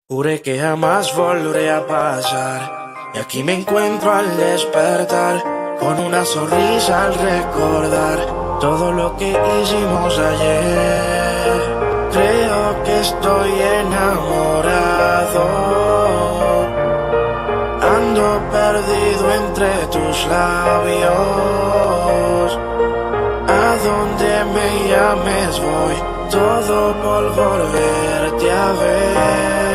Juré que jamás volveré a pasar, y aquí me encuentro al despertar, con una sonrisa al recordar todo lo que hicimos ayer. Creo que estoy enamorado, ando perdido entre tus labios. A donde me llames voy, todo por volverte a ver.